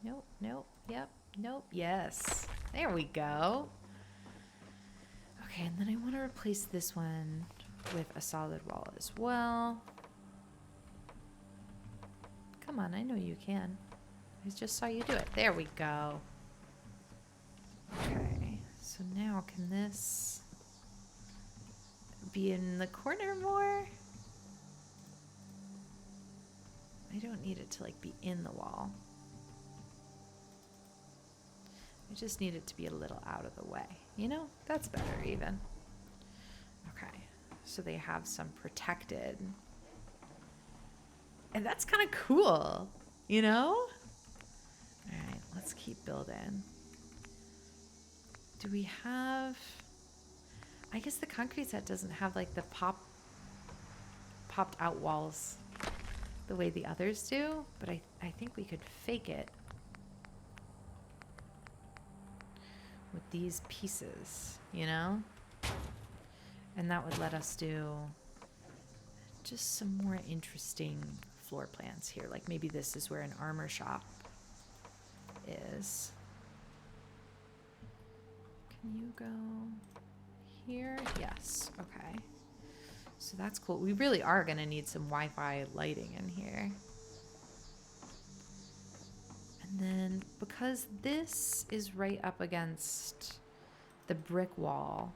Nope, nope, yep, nope, yes. There we go. Okay, and then I want to replace this one with a solid wall as well. Come on, I know you can. I just saw you do it. There we go. Okay, so now can this be in the corner more? I don't need it to like be in the wall. I just need it to be a little out of the way. You know, that's better even. Okay, so they have some protected. And that's kind of cool, you know? All right, let's keep building. Do we have... I guess the concrete set doesn't have like the popped out walls the way the others do, but I think we could fake it with these pieces, you know? And that would let us do just some more interesting floor plans here. Like maybe this is where an armor shop is. Can you go here? Yes. Okay. So that's cool. We really are going to need some Wi-Fi lighting in here. And then because this is right up against the brick wall,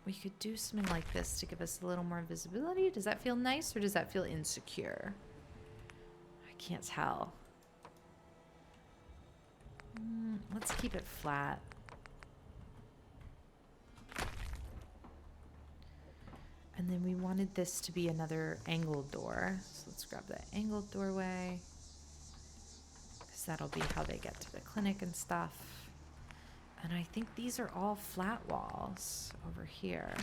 we could do something like this to give us a little more visibility. Does that feel nice or does that feel insecure? I can't tell. Let's keep it flat. And then we wanted this to be another angled door. So let's grab that angled doorway, because that'll be how they get to the clinic and stuff. And I think these are all flat walls over here.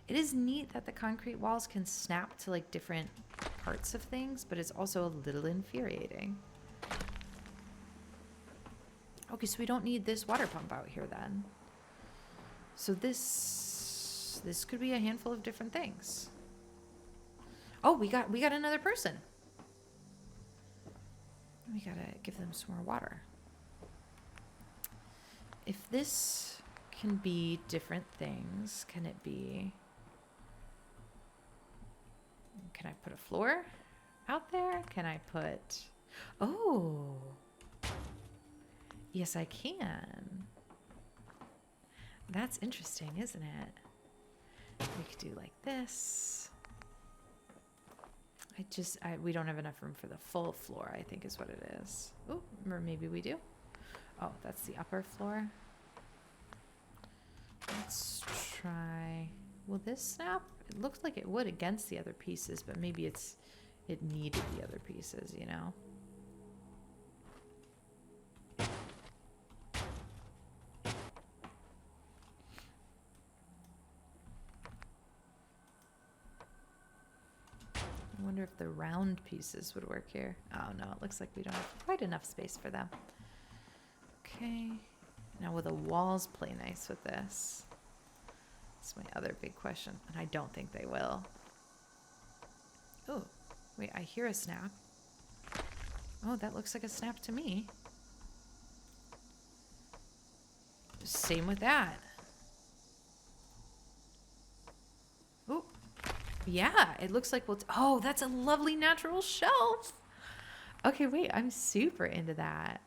It is neat that the concrete walls can snap to like different parts of things, but it's also a little infuriating. Okay, so we don't need this water pump out here then. So this could be a handful of different things. Oh, we got another person. We gotta give them some more water. If this can be different things, can it be... Can I put a floor out there? Can I put... Oh! Yes, I can. That's interesting, isn't it? We could do like this. We don't have enough room for the full floor, I think is what it is. Oh, or maybe we do. Oh, that's the upper floor. Let's try, will this snap? It looks like it would against the other pieces, but maybe it needed the other pieces, you know? I wonder if the round pieces would work here. Oh no, it looks like we don't have quite enough space for them. Okay, now will the walls play nice with this? That's my other big question, and I don't think they will. Oh, wait, I hear a snap. Oh, that looks like a snap to me. Same with that. Oh, yeah, it looks like oh, that's a lovely natural shelf. Okay, wait, I'm super into that.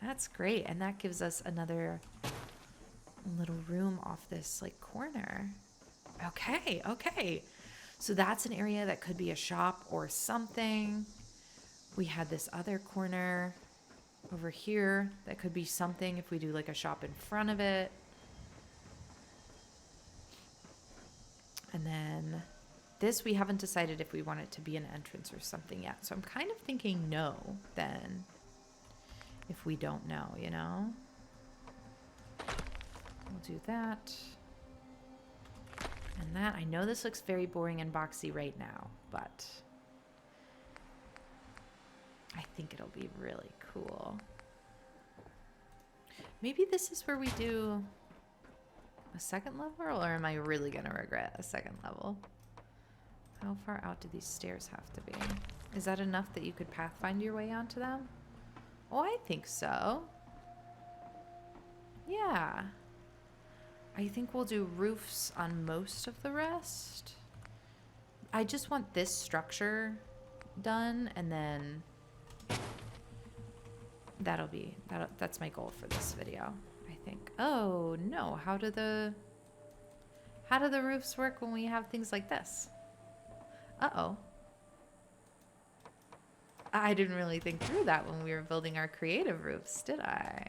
That's great, and that gives us another little room off this like corner. Okay, okay. So that's an area that could be a shop or something. We had this other corner over here that could be something if we do like a shop in front of it. And then this, we haven't decided if we want it to be an entrance or something yet. So I'm kind of thinking no then, if we don't know, you know? We'll do that. And that, I know this looks very boring and boxy right now, but I think it'll be really cool. Maybe this is where we do a second level, or am I really gonna regret a second level? How far out do these stairs have to be? Is that enough that you could pathfind your way onto them? Oh, I think so. Yeah. I think we'll do roofs on most of the rest. I just want this structure done, and then that's my goal for this video, I think. Oh no, how do the roofs work when we have things like this? Uh-oh. I didn't really think through that when we were building our creative roofs, did I?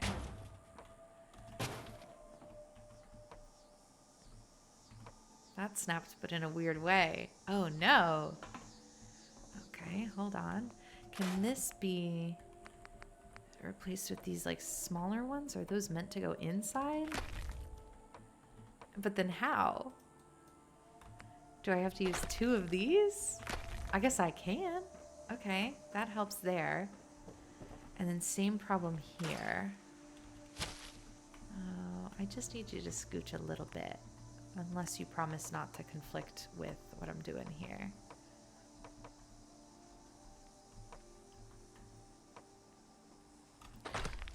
That snapped, but in a weird way. Oh no. Okay, hold on. Can this be replaced with these like smaller ones? Are those meant to go inside? But then how? Do I have to use 2 of these? I guess I can. Okay, that helps there. And then same problem here. Oh, I just need you to scooch a little bit. Unless you promise not to conflict with what I'm doing here.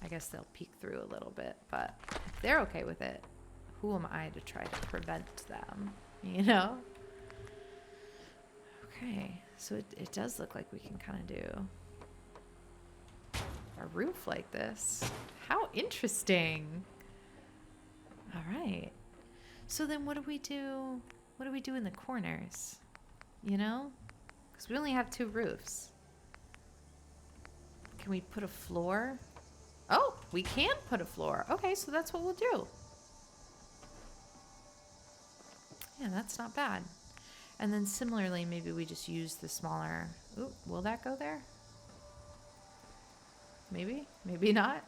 I guess they'll peek through a little bit, but if they're okay with it, who am I to try to prevent them, you know? Okay, so it does look like we can kind of do a roof like this. How interesting. All right. So then what do we do? What do we do in the corners? You know? Because we only have 2 roofs. Can we put a floor? Oh, we can put a floor. Okay, so that's what we'll do. Yeah, that's not bad. And then similarly, maybe we just use the smaller... Ooh, will that go there? Maybe, maybe not.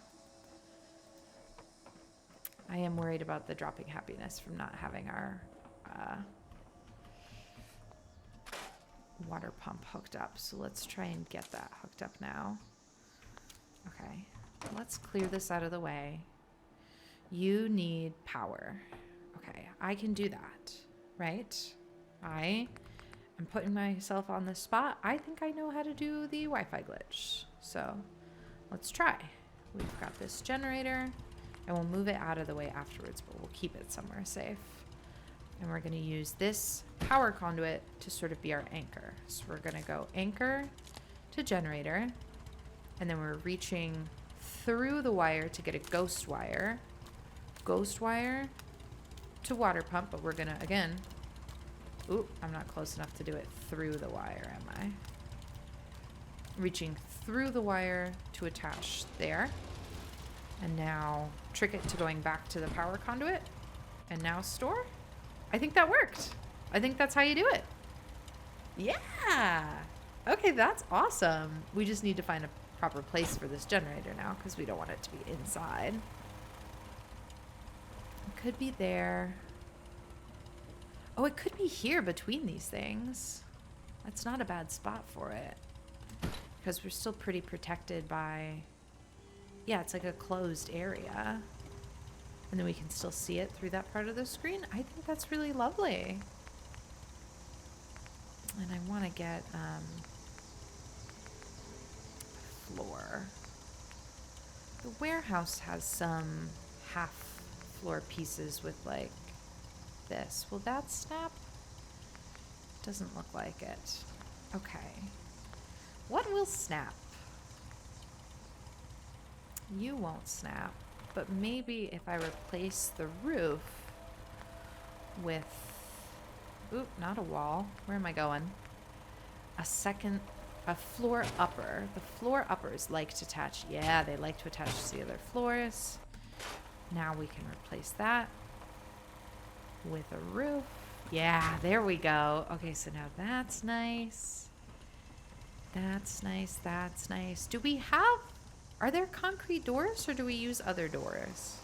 I am worried about the dropping happiness from not having our water pump hooked up. So let's try and get that hooked up now. Okay, let's clear this out of the way. You need power. Okay, I can do that, right? I am putting myself on the spot. I think I know how to do the Wi-Fi glitch. So let's try. We've got this generator. And we'll move it out of the way afterwards, but we'll keep it somewhere safe. And we're going to use this power conduit to sort of be our anchor. So we're going to go anchor to generator. And then we're reaching through the wire to get a ghost wire. Ghost wire to water pump, but we're going to, again, Ooh, I'm not close enough to do it through the wire, am I? Reaching through the wire to attach there. And now trick it to going back to the power conduit. And now store. I think that worked. I think that's how you do it. Yeah. Okay, that's awesome. We just need to find a proper place for this generator now because we don't want it to be inside. It could be there. Oh, it could be here between these things. That's not a bad spot for it. Because we're still pretty protected by... Yeah, it's like a closed area. And then we can still see it through that part of the screen. I think that's really lovely. And I want to get floor. The warehouse has some half floor pieces with like this. Will that snap? Doesn't look like it. Okay. What will snap? You won't snap, but maybe if I replace the roof with, oop, not a wall. Where am I going? A floor upper. The floor uppers like to attach. Yeah, they like to attach to the other floors. Now we can replace that with a roof. Yeah, there we go. Okay, so now that's nice. That's nice. That's nice. Do we have... Are there concrete doors or do we use other doors?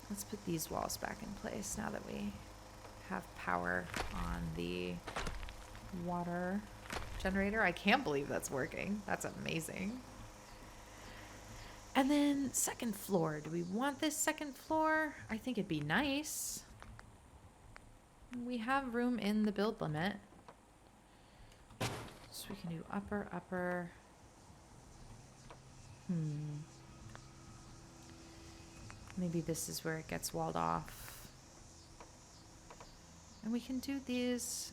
Let's put these walls back in place now that we have power on the water generator. I can't believe that's working. That's amazing. And then second floor. Do we want this second floor? I think it'd be nice. We have room in the build limit. So we can do upper. Maybe this is where it gets walled off. And we can do these.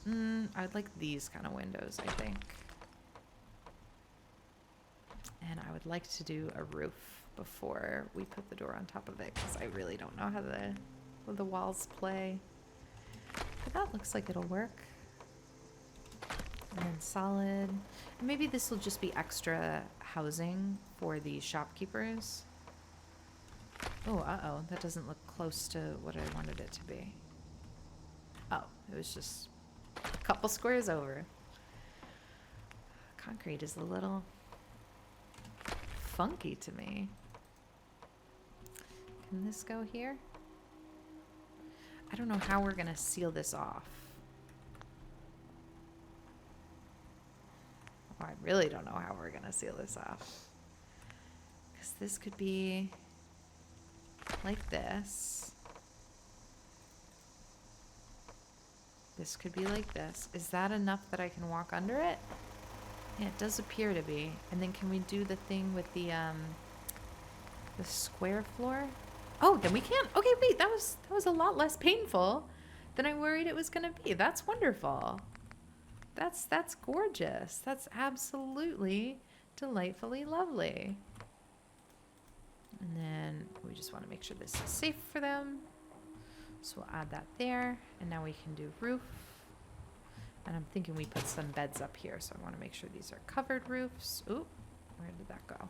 I'd like these kind of windows, I think. And I would like to do a roof before we put the door on top of it, because I really don't know how the walls play. But that looks like it'll work. And then solid. And maybe this will just be extra housing for the shopkeepers. Oh, uh-oh. That doesn't look close to what I wanted it to be. Oh, it was just a couple squares over. Concrete is a little funky to me. Can this go here? I don't know how we're going to seal this off. I really don't know how we're going to seal this off. Because this could be like this. This could be like this. Is that enough that I can walk under it? Yeah, it does appear to be. And then can we do the thing with the square floor? Oh, then we can. Okay, wait, that was a lot less painful than I worried it was going to be. That's wonderful. That's gorgeous. That's absolutely delightfully lovely. And then we just want to make sure this is safe for them. So we'll add that there. And now we can do roof. And I'm thinking we put some beds up here. So I want to make sure these are covered roofs. Oop, where did that go?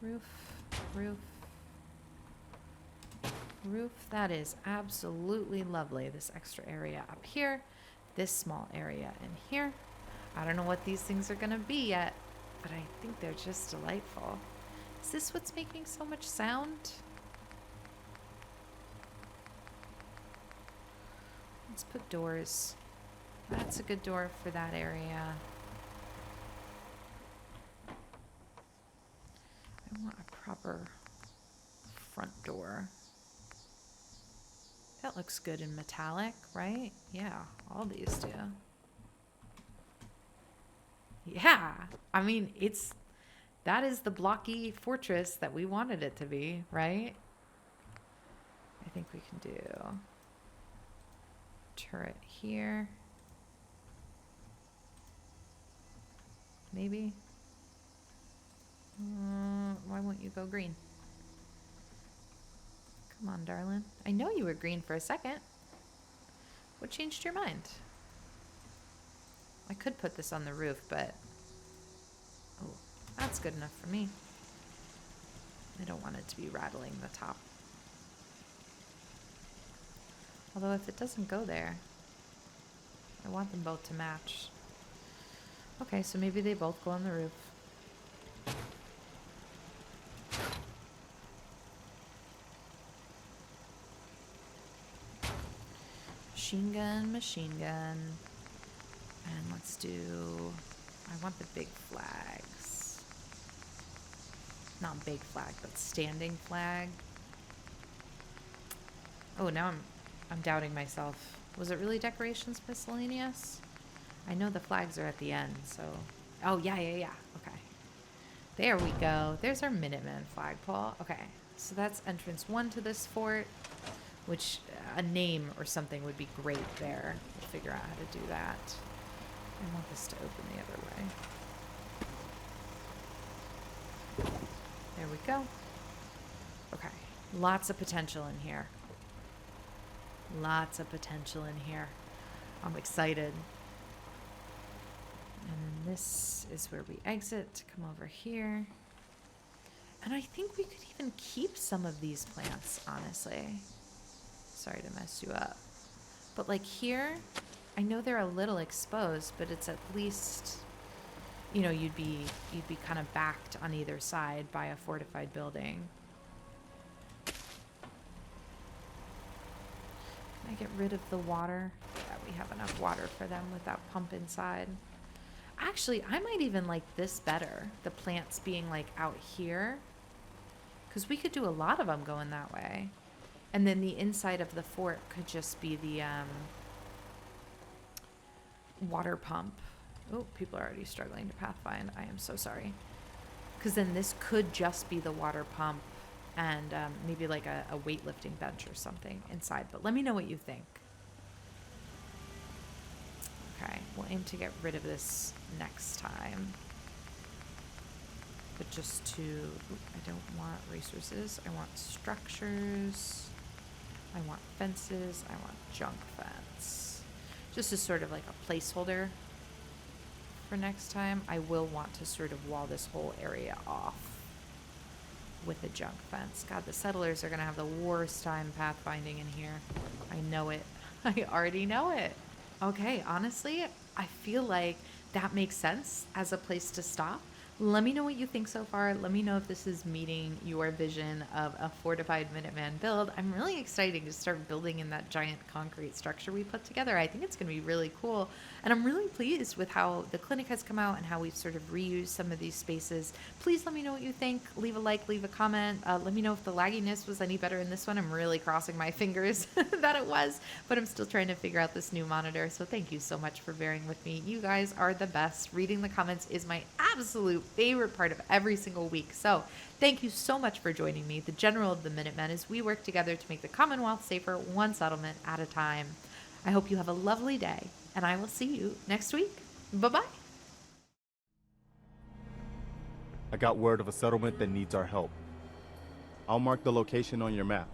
Roof, roof, roof. That is absolutely lovely. This extra area up here. This small area in here. I don't know what these things are going to be yet, but I think they're just delightful. Is this what's making so much sound? Let's put doors. That's a good door for that area. I want a proper front door. That looks good in metallic, right? Yeah, all these do. Yeah, I mean, that is the blocky fortress that we wanted it to be, right? I think we can do turret here. Maybe. Why won't you go green? Come on, darling. I know you were green for a second. What changed your mind? I could put this on the roof, but... Oh, that's good enough for me. I don't want it to be rattling the top. Although if it doesn't go there, I want them both to match. Okay, so maybe they both go on the roof. Machine gun. And let's do... I want the big flags. Not big flag, but standing flag. Oh, now I'm doubting myself. Was it really decorations miscellaneous? I know the flags are at the end, so... Oh, yeah. Okay. There we go. There's our Minutemen flagpole. Okay, so that's entrance 1 to this fort, which a name or something would be great there. We'll figure out how to do that. I want this to open the other way. There we go. Okay, lots of potential in here. Lots of potential in here. I'm excited. And then this is where we exit. Come over here. And I think we could even keep some of these plants, honestly. Sorry to mess you up. But like here, I know they're a little exposed, but it's at least, you know, you'd be kind of backed on either side by a fortified building. Can I get rid of the water? Yeah, we have enough water for them with that pump inside. Actually, I might even like this better. The plants being like out here. Because we could do a lot of them going that way. And then the inside of the fort could just be the water pump. Oh, people are already struggling to pathfind. I am so sorry. Because then this could just be the water pump and maybe like a weightlifting bench or something inside. But let me know what you think. Okay, we'll aim to get rid of this next time. But just to... I don't want resources. I want structures. I want fences. I want junk fence. Just as sort of like a placeholder for next time. I will want to sort of wall this whole area off with a junk fence. God, the settlers are going to have the worst time pathfinding in here. I know it. I already know it. Okay, honestly, I feel like that makes sense as a place to stop. Let me know what you think so far. Let me know if this is meeting your vision of a fortified Minuteman build. I'm really excited to start building in that giant concrete structure we put together. I think it's going to be really cool. And I'm really pleased with how the clinic has come out and how we've sort of reused some of these spaces. Please let me know what you think. Leave a like, leave a comment. Let me know if the lagginess was any better in this one. I'm really crossing my fingers that it was, but I'm still trying to figure out this new monitor. So thank you so much for bearing with me. You guys are the best. Reading the comments is my absolute favorite part of every single week. So thank you so much for joining me, the General of the Minutemen, as we work together to make the Commonwealth safer, one settlement at a time. I hope you have a lovely day, and I will see you next week. Bye-bye. I got word of a settlement that needs our help. I'll mark the location on your map.